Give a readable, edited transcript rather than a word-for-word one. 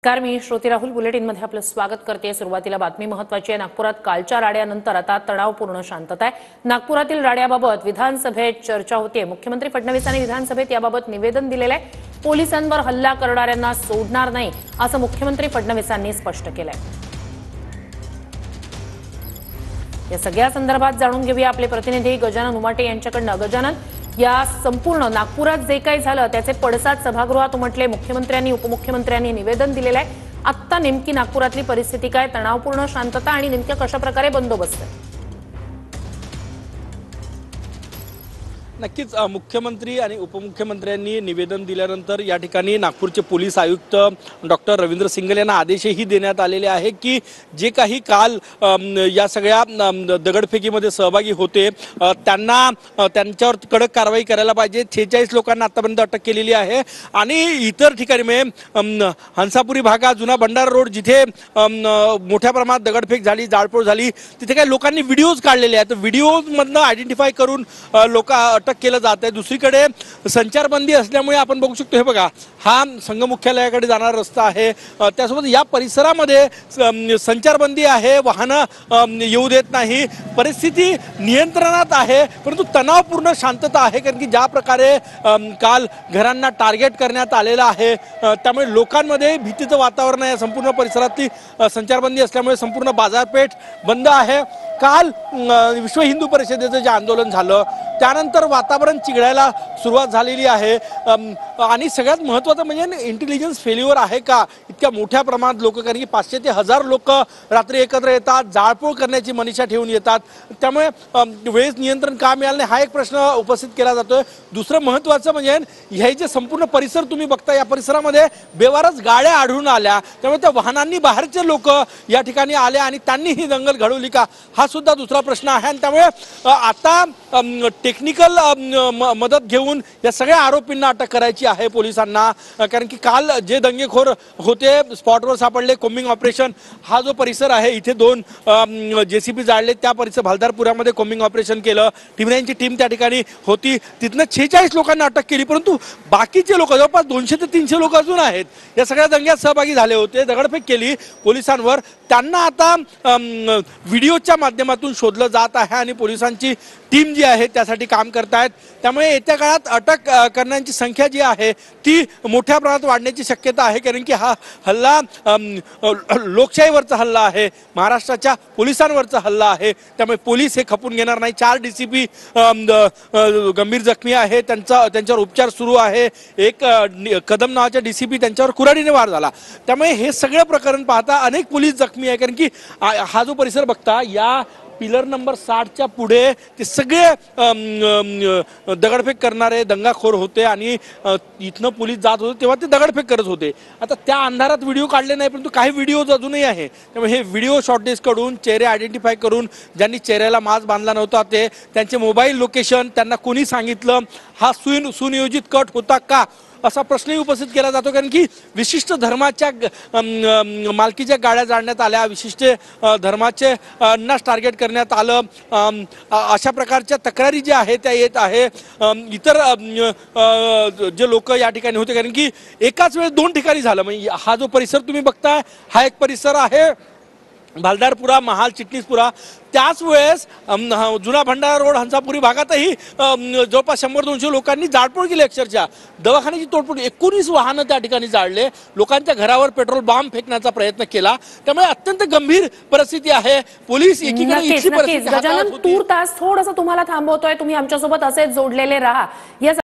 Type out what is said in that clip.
नमस्कार, मी श्रोती राहुल बुलेटिनमध्ये आपलं स्वागत करते। सुरुवातीला बातमी महत्त्वाची आहे। नागपुरात कालच्या राड्यानंतर आता तणावपूर्ण शांतता आहे। नागपुरातील राड्याबाबत विधानसभेत चर्चा होते। मुख्यमंत्री फडणवीसांनी विधानसभेत याबाबत निवेदन दिलेलं आहे। पोलिसांवर हल्ला करणाऱ्यांना सोडणार नाही असं मुख्यमंत्री फडणवीसांनी स्पष्ट केलंय। या सगळ्या संदर्भात जाणून घेऊया आपले प्रतिनिधी गजानन उमाटे यांच्याकडून। गजानन, या संपूर्ण नागपुरात जे काही झालं त्याचे पडसाद सभागृहात उमटले। मुख्यमंत्र्यांनी उपमुख्यमंत्र्यांनी निवेदन दिलेलं आहे। आता नेमकी नागपुरातली परिस्थिती काय, तणावपूर्ण शांतता आणि नेमक्या कशा प्रकारे बंदोबस्त आहे? नक्कीच मुख्यमंत्री आणि उपमुख्यमंत्र्यांनी निवेदन दिल्यानंतर या ठिकाणी नागपूरचे पोलीस आयुक्त डॉक्टर रवींद्र सिंगल यांना आदेशही देण्यात आलेले आहे की जे काही काल या सगळ्या दगडफेकीमध्ये सहभागी होते त्यांना त्यांच्यावर कडक कारवाई करायला पाहिजे। 46 लोकांना आतापर्यंत अटक केलेली आहे आणि इतर ठिकाणी म्हणजे हंसापुरी भागात जुना भंडारा रोड जिथे मोठ्या प्रमाणात दगडफेक झाली, जाळपोळ झाली, तिथे काही लोकांनी व्हिडिओज काढलेले आहेत। व्हिडिओमधनं आयडेंटिफाय करून लोक केलं जात आहे। दुसरीकडे संचारबंदी असल्यामुळे आपण बघू शकतो, हे बघा, हा संघ मुख्यालयाकडे जाणारा रस्ता आहे। त्यासोबत या परिसरामध्ये संचारबंदी आहे, वाहनं येऊ देत नाही, परिस्थिती नियंत्रणात आहे, परंतु तणावपूर्ण शांतता आहे। कारण की ज्या प्रकारे काल घरांना टार्गेट करण्यात आलेलं आहे त्यामुळे लोकांमध्ये भीतीचं वातावरण आहे। संपूर्ण परिसरातली संचारबंदी असल्यामुळे संपूर्ण बाजारपेठ बंद आहे। काल विश्व हिंदू परिषदेचं जे आंदोलन झालं त्यानंतर वातावरण चिघळायला सुरुवात झालेली आहे आणि सगळ्यात महत्त्वाचं म्हणजे इंटेलिजन्स फेल्युअर आहे का इतक्या मोठ्या प्रमाणात लोक, कारण की 500 ते 1000 लोक रात्री एकत्र येतात, जाळपोळ करण्याची मनीषा ठेवून येतात, त्यामुळे वेळेस नियंत्रण का मिळालं नाही हा एक प्रश्न उपस्थित केला जातोय। दुसरं महत्त्वाचं म्हणजे हे जे संपूर्ण परिसर तुम्ही बघता, या परिसरामध्ये बेवारस गाड्या आढळून आल्या, त्यामुळे त्या वाहनांनी बाहेरचे लोक या ठिकाणी आले आणि त्यांनी ही दंगल घडवली का हा सुद्धा दुसरा प्रश्न आहे। आणि त्यामुळे आता टेक्निकल मदत घेऊन या सगळ्या आरोपींना अटक करायची आहे पोलिसांना, कारण की काल जे दंगेखोर होते स्पॉटवर सापडले। कोम्बिंग ऑपरेशन हा जो परिसर आहे इथे 2 JCB जाळले, त्या परिसर भालदारपुरामध्ये कोम्बिंग ऑपरेशन केलं। टिमऱ्यांची टीम त्या ठिकाणी होती, तिथनं 46 लोकांना अटक केली, परंतु बाकीचे लोक जवळपास 200 ते 300 लोक अजून आहेत या सगळ्या दंग्यात सहभागी झाले होते, दगडफेक केली पोलिसांवर। त्यांना आता व्हिडिओच्या माध्यमातून शोधलं जात आहे आणि पोलिसांची टीम जी आहे त्यासाठी काम करतायत। त्यामुळे येत्या काळात अटक करण्याची संख्या जी आहे ती मोठ्या प्रमाणात वाढण्याची शक्यता आहे, कारण की हा हल्ला लोकशाहीवरचा हल्ला आहे, महाराष्ट्राच्या पोलिसांवरचा हल्ला आहे। त्यामुळे पोलीस हे खपून घेणार नाही। 4 DCP गंभीर जखमी आहे, त्यांच्यावर उपचार सुरू आहे। एक कदम नावाच्या DCP त्यांच्यावर कुऱ्हाडीने वार झाला। त्यामुळे हे सगळं प्रकरण पाहता अनेक पोलीस जखमी आहे, कारण की हा जो परिसर बघता या पिलर नंबर 60च्या पुढे ते सगळे दगडफेक करणारे दंगाखोर होते आणि इथनं पोलीस जात होते तेव्हा ते दगडफेक करत होते। आता त्या अंधारात व्हिडिओ काढले नाही, परंतु काही व्हिडिओज अजूनही आहे। त्यामुळे हे व्हिडिओ शॉर्टेजकडून चेहरे आयडेंटिफाय करून ज्यांनी चेहऱ्याला मास्क बांधला नव्हता त्यांचे मोबाईल लोकेशन त्यांना कोणी सांगितलं, हा सुनियोजित कट होता का असा प्रश्नही उपस्थित केला जातो, कारण की विशिष्ट धर्माच्या मालकीच्या गाड्या जाळण्यात आल्या, विशिष्ट धर्माचे नाच टार्गेट करण्यात आलं, अशा प्रकारच्या तक्रारी ज्या आहेत त्या येत आहे। इतर जे लोक या ठिकाणी होते, कारण की एकाच वेळेस 2 ठिकाणी झालं। म्हणजे हा जो परिसर तुम्ही बघताय हा एक परिसर आहे भालदारपुरा, महाल, चिटणीसपुरा, त्याच वेळेस जुना भंडारा रोड, हंसापुरी भागातही जवळपास 100-200 लोकांनी जाळपोळ केली, अक्षरशः दवाखान्याची तोडफोड, 19 वाहनं त्या ठिकाणी जाळले, लोकांच्या घरावर पेट्रोल बॉम्ब फेकण्याचा प्रयत्न केला। त्यामुळे अत्यंत गंभीर परिस्थिती आहे। पोलीस एकीकडे गजानन, तूर्तास थोडंसं तुम्हाला थांबवतोय, तुम्ही आमच्यासोबत असेच जोडलेले राहा।